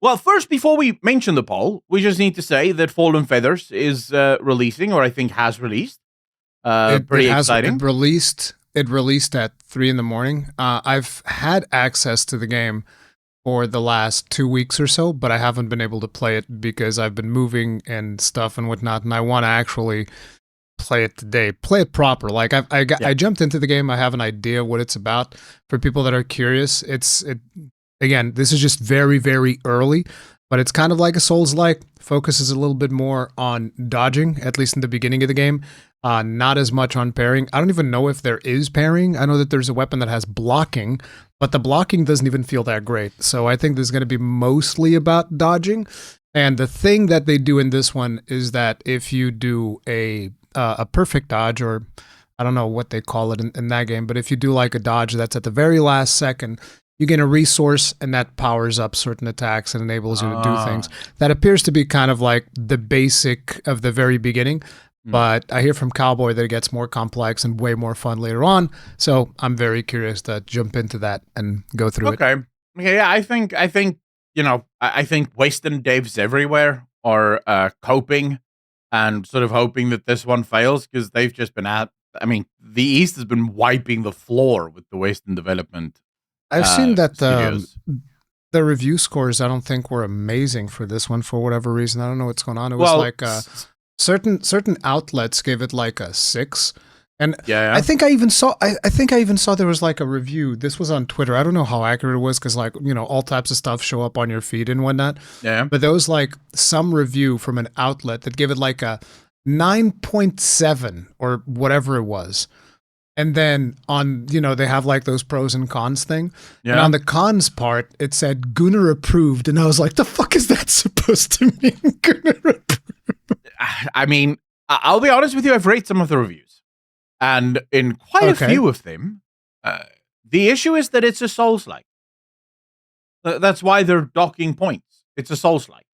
Well, first, before we mention the poll, we just need to say that Fallen Feathers is releasing, or I think has released. Pretty exciting. It released at 3 in the morning. I've had access to the game for the last 2 weeks or so, but I haven't been able to play it because I've been moving and stuff and whatnot, and I want to actually play it today, play it proper. Like I jumped into the game. I have an idea what it's about. For people that are curious, again, this is just very, very early, but it's kind of like a Souls-like. Focuses a little bit more on dodging, at least in the beginning of the game. Not as much on parrying. I don't even know if there is parrying. I know that there's a weapon that has blocking, but the blocking doesn't even feel that great. So I think this is going to be mostly about dodging. And the thing that they do in this one is that if you do a perfect dodge, or I don't know what they call it in that game, but if you do like a dodge that's at the very last second, you gain a resource, and that powers up certain attacks and enables you to do things. That appears to be kind of like the basic of the very beginning, but I hear from Cowboy that it gets more complex and way more fun later on, so I'm very curious to jump into that and go through it. Okay, yeah, I think I think Western devs everywhere are coping and sort of hoping that this one fails, because they've just been the East has been wiping the floor with the Western development. I've seen that the review scores, I don't think, were amazing for this one for whatever reason. I don't know what's going on. It was certain outlets gave it like a 6, and I think I even saw there was like a review. This was on Twitter. I don't know how accurate it was because all types of stuff show up on your feed and whatnot. Yeah, but there was like some review from an outlet that gave it like a 9.7 or whatever it was. And then on, they have like those pros and cons thing. Yeah. And on the cons part, it said Gunnar approved. And I was like, the fuck is that supposed to mean, Gunnar approved? I mean, I'll be honest with you. I've read some of the reviews. And in quite a few of them, the issue is that it's a Souls-like. That's why they're docking points. It's a Souls-like.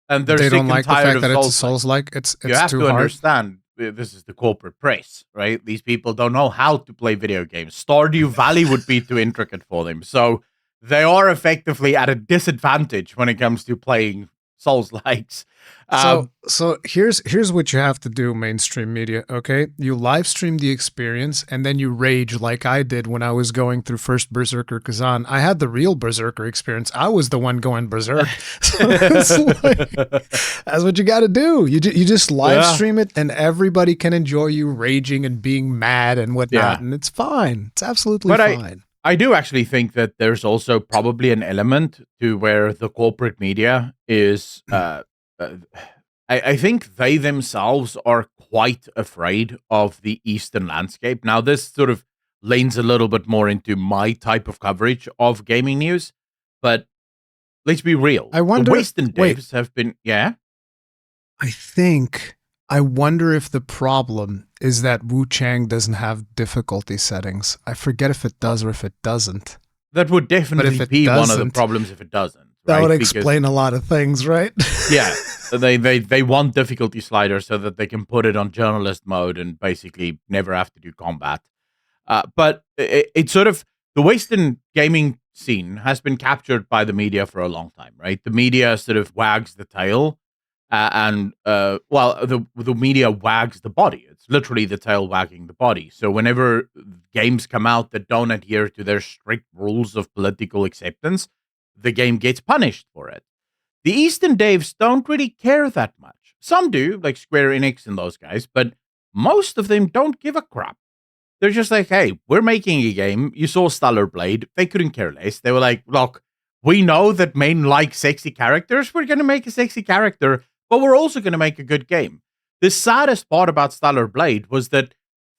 And they don't like the fact that it's a Souls-like. It's you have too to hard. Understand. This is the corporate press, right? These people don't know how to play video games. Stardew Valley would be too intricate for them. So they are effectively at a disadvantage when it comes to playing Souls-likes. So here's what you have to do, mainstream media, okay? You live stream the experience, and then you rage like I did when I was going through first Berserker Khazan. I had the real Berserker experience. I was the one going berserk. So that's what you got to do. You just live stream it, and everybody can enjoy you raging and being mad and whatnot, and it's fine. It's absolutely fine. I do actually think that there's also probably an element to where the corporate media is... I think they themselves are quite afraid of the Eastern landscape. Now, this sort of leans a little bit more into my type of coverage of gaming news, but let's be real. I wonder, the Western devs have been... Yeah? I wonder if the problem is that Wu Chang doesn't have difficulty settings. I forget if it does or if it doesn't. That would definitely be one of the problems if it doesn't. That would explain a lot of things, right? Yeah, they want difficulty sliders so that they can put it on journalist mode and basically never have to do combat. But it's sort of, the Western gaming scene has been captured by the media for a long time, right? The media sort of wags the tail, the media wags the body. It's literally the tail wagging the body. So whenever games come out that don't adhere to their strict rules of political acceptance, the game gets punished for it. The Eastern devs don't really care that much. Some do, like Square Enix and those guys, but most of them don't give a crap. They're just like, hey, we're making a game. You saw Stellar Blade. They couldn't care less. They were like, look, we know that men like sexy characters. We're going to make a sexy character, but we're also going to make a good game. The saddest part about Stellar Blade was that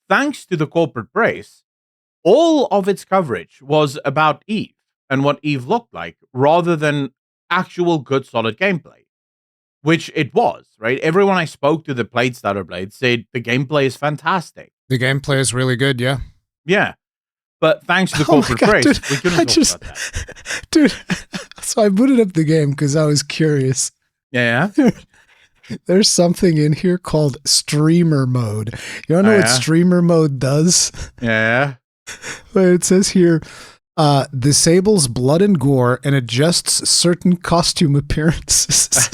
thanks to the corporate press, all of its coverage was about Eve and what Eve looked like, rather than actual good, solid gameplay, which it was, right? Everyone I spoke to that played Stellar Blade said the gameplay is fantastic. The gameplay is really good, yeah. Yeah. But thanks to the corporate praise, we couldn't talk about that. Dude, so I booted up the game because I was curious. Yeah. There's something in here called streamer mode. You don't know what streamer mode does? Yeah. But it says here, Disables blood and gore and adjusts certain costume appearances.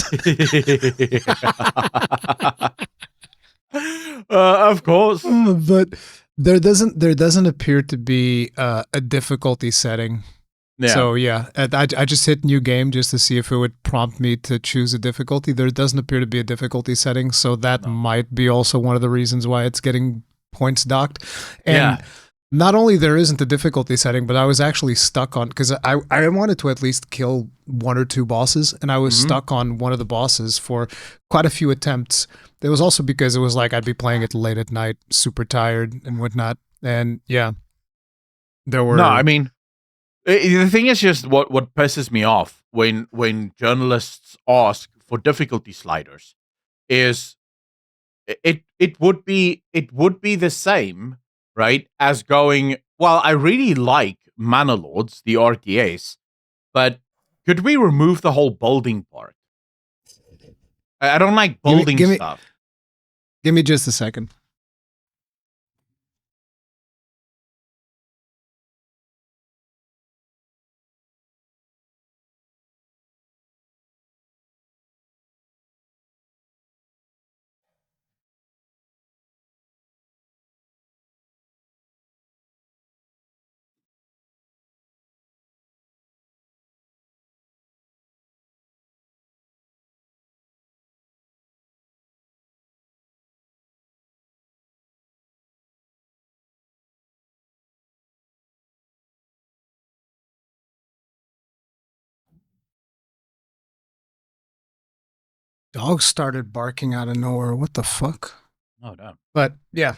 Of course. But there doesn't appear to be a difficulty setting. Yeah. So yeah, I just hit new game just to see if it would prompt me to choose a difficulty. There doesn't appear to be a difficulty setting, so that might be also one of the reasons why it's getting points docked. And not only there isn't a difficulty setting, but I was actually stuck on, because I wanted to at least kill one or two bosses, and I was stuck on one of the bosses for quite a few attempts. It was also because it was like I'd be playing it late at night, super tired and whatnot. And yeah, there were... No, I mean, the thing is just what pisses me off when journalists ask for difficulty sliders is it would be the same, right, as going, well, I really like Mana Lords, the RTS, but could we remove the whole building part? I don't like building stuff. Give me just a second. Dog started barking out of nowhere. What the fuck? Oh, no. But yeah,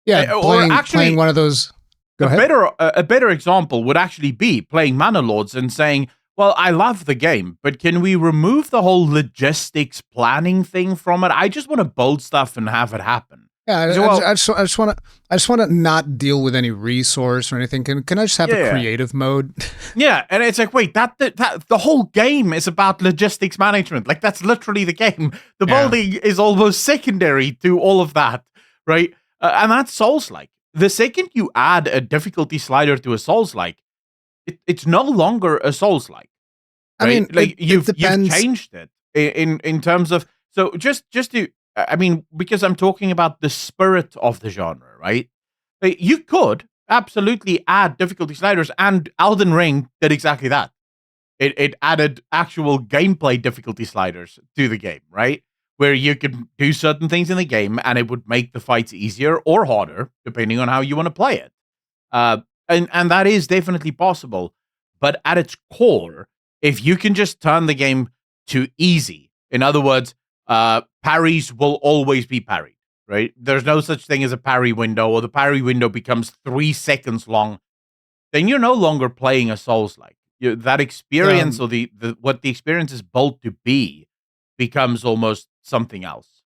playing one of those. Go ahead. A better example would actually be playing Mana Lords and saying, well, I love the game, but can we remove the whole logistics planning thing from it? I just want to build stuff and have it happen. Yeah, I just want to not deal with any resource or anything. Can I just have a creative mode? Yeah, and it's like, wait, that the whole game is about logistics management. Like, that's literally the game. The building is almost secondary to all of that, right? And that's Souls-like. The second you add a difficulty slider to a Souls-like, it's no longer a Souls-like. Right? I mean, like you've depends. changed it in terms of, so just to, I mean, because I'm talking about the spirit of the genre, right? Like, you could absolutely add difficulty sliders, and Elden Ring did exactly that. It added actual gameplay difficulty sliders to the game, right? Where you could do certain things in the game, and it would make the fights easier or harder, depending on how you want to play it. And that is definitely possible. But at its core, if you can just turn the game to easy, in other words, parries will always be parried, right? There's no such thing as a parry window, or the parry window becomes 3 seconds long. Then you're no longer playing a Souls-like. That experience, or the what the experience is built to be, becomes almost something else.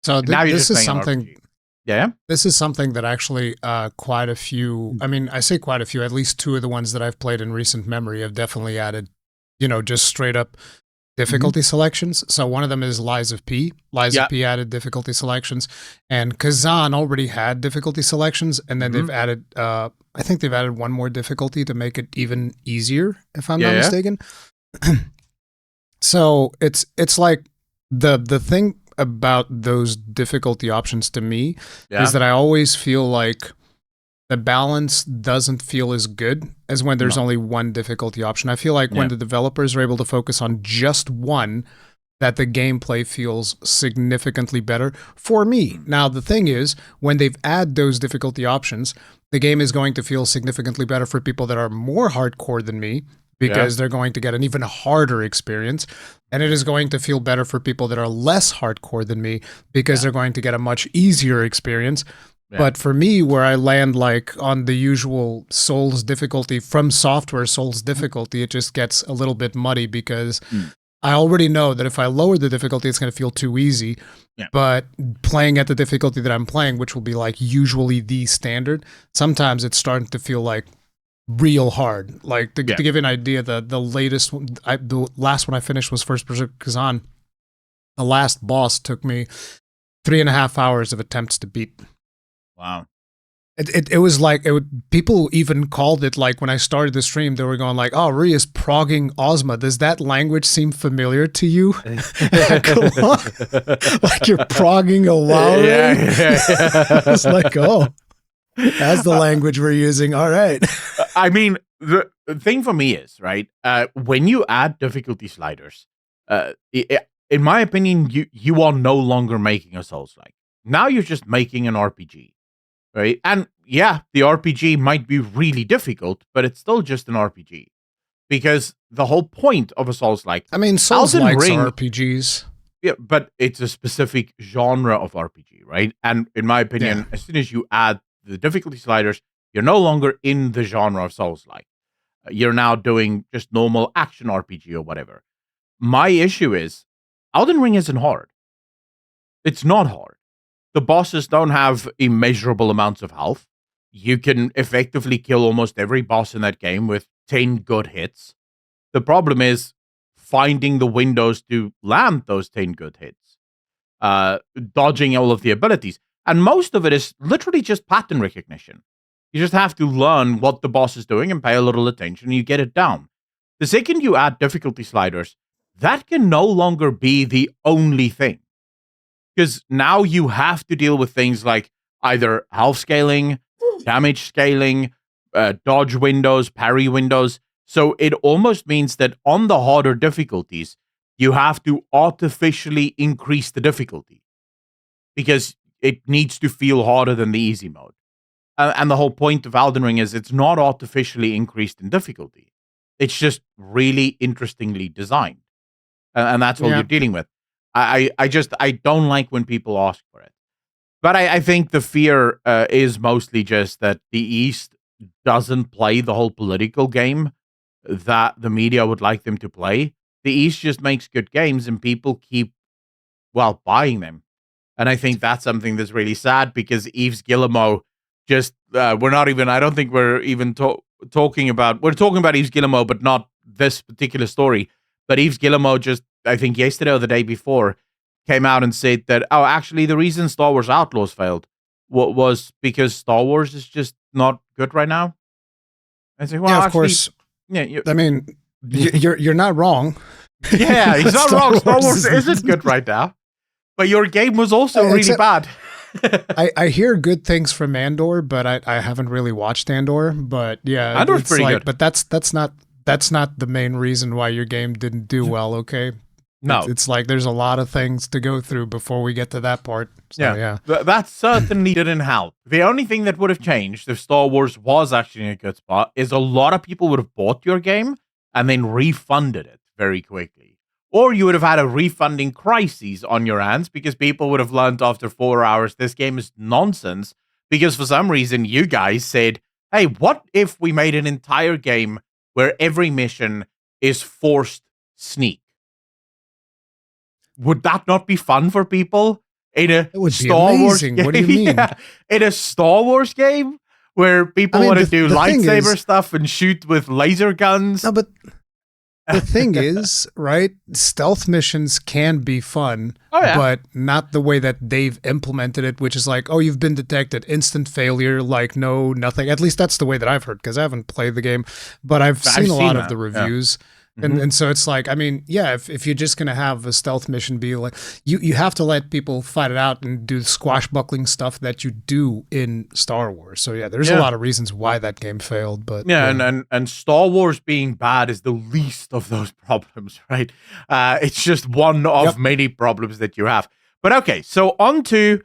So now you're this just is playing an something. RPG. Yeah. This is something that actually quite a few. I mean, I say quite a few. At least two of the ones that I've played in recent memory have definitely added, just straight up difficulty selections. So one of them is Lies of P. Lies of P added difficulty selections, and Khazan already had difficulty selections, and then they've added, I think they've added one more difficulty to make it even easier, if I'm not mistaken. So it's like the thing about those difficulty options to me is that I always feel like the balance doesn't feel as good as when there's only one difficulty option. I feel like when the developers are able to focus on just one, that the gameplay feels significantly better for me. Now, the thing is, when they've added those difficulty options, the game is going to feel significantly better for people that are more hardcore than me, because they're going to get an even harder experience. And it is going to feel better for people that are less hardcore than me, because they're going to get a much easier experience. But for me, where I land like on the usual Souls difficulty, from software Souls difficulty, it just gets a little bit muddy, because I already know that if I lower the difficulty, it's going to feel too easy. But playing at the difficulty that I'm playing, which will be like usually the standard, sometimes it's starting to feel like real hard. Like to give you an idea, the latest one, the last one I finished was first Berserker Khazan. The last boss took me 3.5 hours of attempts to beat. Wow. It was like people even called it, like when I started the stream, they were going like, "Oh, Rhea is progging Ozma. Does that language seem familiar to you?" Like you're progging a WoW. Yeah. It's like, oh, that's the language we're using. All right. I mean, the thing for me is, right, when you add difficulty sliders, in my opinion, you are no longer making a Souls-like. Now you're just making an RPG, right? And yeah, the RPG might be really difficult, but it's still just an RPG. Because the whole point of a Souls-like... I mean, Souls-likes are RPGs. Yeah, but it's a specific genre of RPG, right? And in my opinion, as soon as you add the difficulty sliders, you're no longer in the genre of Souls-like. You're now doing just normal action RPG or whatever. My issue is, Elden Ring isn't hard. It's not hard. The bosses don't have immeasurable amounts of health. You can effectively kill almost every boss in that game with 10 good hits. The problem is finding the windows to land those 10 good hits. Dodging all of the abilities. And most of it is literally just pattern recognition. You just have to learn what the boss is doing and pay a little attention, and you get it down. The second you add difficulty sliders, that can no longer be the only thing. Because now you have to deal with things like either health scaling, damage scaling, dodge windows, parry windows. So it almost means that on the harder difficulties, you have to artificially increase the difficulty. Because it needs to feel harder than the easy mode. And the whole point of Elden Ring is it's not artificially increased in difficulty. It's just really interestingly designed. And that's all you're dealing with. I don't like when people ask for it. But I think the fear is mostly just that the East doesn't play the whole political game that the media would like them to play. The East just makes good games and people keep, buying them. And I think that's something that's really sad because Yves Guillemot just, I don't think we're even talking about Yves Guillemot, but not this particular story. But Yves Guillemot just, I think yesterday or the day before, came out and said that, actually the reason Star Wars Outlaws failed was because Star Wars is just not good right now. I say, well, yeah, of actually, course. Yeah, I mean, you're not wrong. Yeah, he's not wrong. Star Wars isn't good right now. But your game was also really bad. I hear good things from Andor, but I haven't really watched Andor. But yeah, Andor's pretty good. But that's not the main reason why your game didn't do well. Okay, no, it's like there's a lot of things to go through before we get to that part. So, yeah. That certainly didn't help. The only thing that would have changed if Star Wars was actually in a good spot is a lot of people would have bought your game and then refunded it very quickly. Or you would have had a refunding crisis on your hands because people would have learned after 4 hours this game is nonsense because for some reason you guys said, hey, what if we made an entire game where every mission is forced sneak? Would that not be fun for people? In a Star Wars game? What do you mean? Yeah, in a Star Wars game where people want to do lightsaber stuff and shoot with laser guns? No, but the thing is, right, stealth missions can be fun, but not the way that they've implemented it, which is like, oh, you've been detected, instant failure, like, no, nothing. At least that's the way that I've heard, because I haven't played the game, but I've seen a lot of the reviews. Yeah. And so it's like, I mean, yeah, if you're just going to have a stealth mission be like, you have to let people fight it out and do the squashbuckling stuff that you do in Star Wars. So yeah, there's a lot of reasons why that game failed. But and Star Wars being bad is the least of those problems, right? It's just one of many problems that you have. But okay, so on to